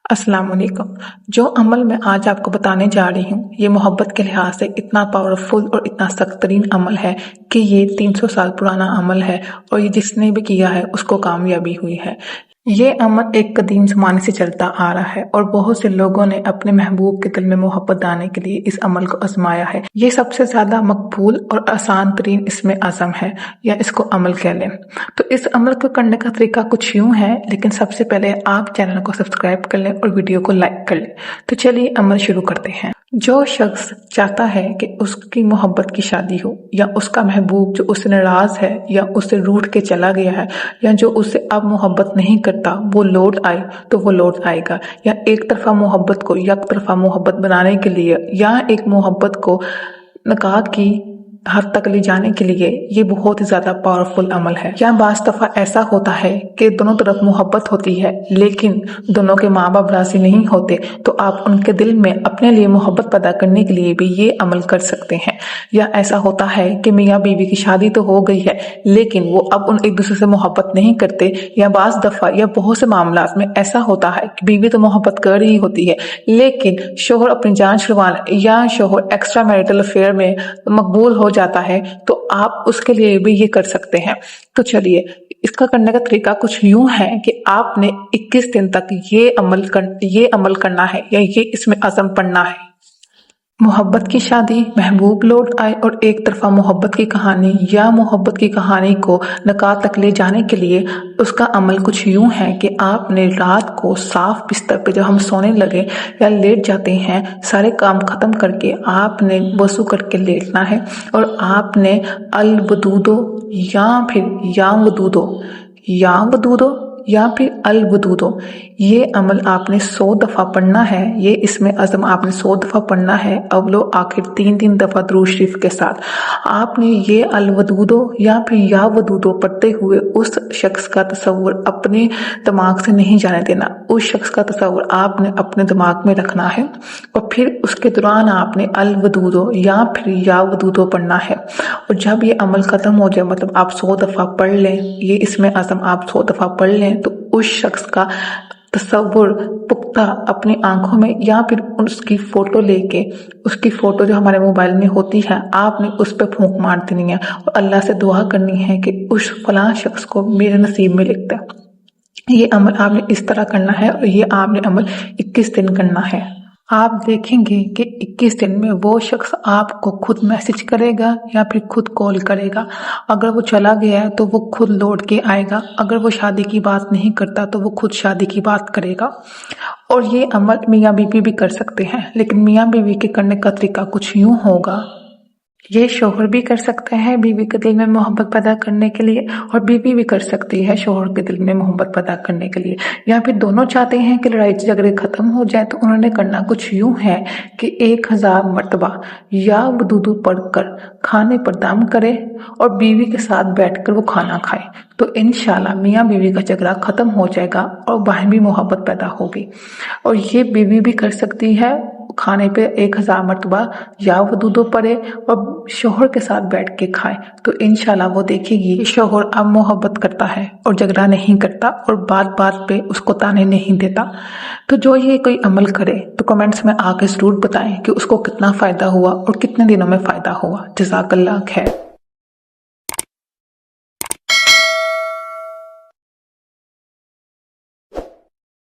अस्सलाम वालेकुम। जो अमल मैं आज आपको बताने जा रही हूँ ये मोहब्बत के लिहाज से इतना पावरफुल और इतना सख्त तरीन अमल है कि ये 300 साल पुराना अमल है और ये जिसने भी किया है उसको कामयाबी हुई है। ये अमल एक कदीम ज़माने से चलता आ रहा है और बहुत से लोगों ने अपने महबूब के दिल में मोहब्बत डालने के लिए इस अमल को आजमाया है। ये सबसे ज़्यादा मकबूल और आसान तरीन इसमें आज़म है या इसको अमल कह लें। तो इस अमल को करने का तरीका कुछ यूँ है, लेकिन सबसे पहले आप चैनल को सब्सक्राइब कर लें और वीडियो को लाइक कर लें। तो चलिए अमल शुरू करते हैं। जो शख्स चाहता है कि उसकी मोहब्बत की शादी हो या उसका महबूब जो उससे नाराज है या उससे रूठ के चला गया है या जो उससे अब मोहब्बत नहीं करता वो लौट आए तो वो लौट आएगा, या एक तरफा मोहब्बत को एक तरफा मोहब्बत बनाने के लिए या एक मोहब्बत को निकाह की हद तक ले जाने के लिए ये बहुत ही ज्यादा पावरफुल अमल है। या बास दफा ऐसा होता है कि दोनों तरफ मोहब्बत होती है लेकिन दोनों के माँ बाप राजी नहीं होते, तो आप उनके दिल में अपने लिए मोहब्बत पैदा करने के लिए भी ये अमल कर सकते हैं। या ऐसा होता है कि मियाँ बीवी की शादी तो हो गई है लेकिन वो अब उन एक दूसरे से मोहब्बत नहीं करते, या बास दफा या बहुत से मामला में ऐसा होता है कि बीवी तो मोहब्बत कर रही होती है लेकिन शोहर अपनी जान छुड़वाने या शोहर एक्स्ट्रा मैरिटल अफेयर में मकबूल हो जाता है, तो आप उसके लिए भी ये कर सकते हैं। तो चलिए इसका करने का तरीका कुछ यूं है कि आपने 21 दिन तक ये अमल करना है या ये इसमें अज़म पढ़ना है। मोहब्बत की शादी, महबूब लौट आए और एक तरफा मोहब्बत की कहानी या मोहब्बत की कहानी को निकाह तक ले जाने के लिए उसका अमल कुछ यूं है कि आपने रात को साफ बिस्तर पे जब हम सोने लगे या लेट जाते हैं सारे काम खत्म करके आपने वज़ू करके लेटना है और आपने अल वदूदो या फिर अल वदूदो ये अमल आपने 100 दफ़ा पढ़ना है। ये इसमें अज़म आपने 100 दफ़ा पढ़ना है, अव्वलो आखिर 3 दफ़ा दुरूद शरीफ के साथ। आपने ये अल वदूदो या फिर या वदूदो पढ़ते हुए उस शख्स का तस्वुर अपने दिमाग से नहीं जाने देना। उस शख्स का तस्वुर आपने अपने दिमाग में रखना है और फिर उसके दौरान आपने अल वदूदो या फिर या वदूदो पढ़ना है। और जब ये अमल ख़त्म हो जाए, मतलब आप 100 दफ़ा पढ़ लें, ये इसमें अज़म आप 100 दफ़ा पढ़ लें, तो उस शख्स का तस्वुर पुख्ता अपनी आंखों में या फिर उसकी फोटो लेके, उसकी फोटो जो हमारे मोबाइल में होती है आपने उस पर फूंक मार देनी है और अल्लाह से दुआ करनी है कि उस फलां शख्स को मेरे नसीब में लिख दे। ये अमल आपने इस तरह करना है और ये आपने अमल 21 दिन करना है। आप देखेंगे कि 21 दिन में वो शख्स आपको खुद मैसेज करेगा या फिर खुद कॉल करेगा। अगर वो चला गया है तो वो खुद लौट के आएगा, अगर वो शादी की बात नहीं करता तो वो खुद शादी की बात करेगा। और ये अमल मियाँ बीवी भी कर सकते हैं, लेकिन मियाँ बीवी के करने का तरीका कुछ यूँ होगा। ये शोहर भी कर सकता है बीवी के दिल में मोहब्बत पैदा करने के लिए और बीवी भी कर सकती है शोहर के दिल में मोहब्बत पैदा करने के लिए, या फिर दोनों चाहते हैं कि लड़ाई झगड़े खत्म हो जाए। तो उन्होंने करना कुछ यूं है कि 1000 मरतबा या वदूदू पढ़कर खाने पर दम करे और बीवी के साथ बैठकर वो खाना खाए, तो इंशाल्लाह मियाँ बीवी का झगड़ा खत्म हो जाएगा और बाहमी मोहब्बत पैदा होगी। और ये बीवी भी कर सकती है, खाने पे 1000 मरतबा या वदूदो पढ़े और शोहर के साथ बैठ के खाए, तो इंशाल्लाह वो देखेगी शोहर अब मोहब्बत करता है और झगड़ा नहीं करता और बात बात पे उसको ताने नहीं देता। तो जो ये कोई अमल करे तो कमेंट्स में आके ज़रूर बताएं कि उसको कितना फ़ायदा हुआ और कितने दिनों में फ़ायदा हुआ। जज़ाकल्लाह खैर।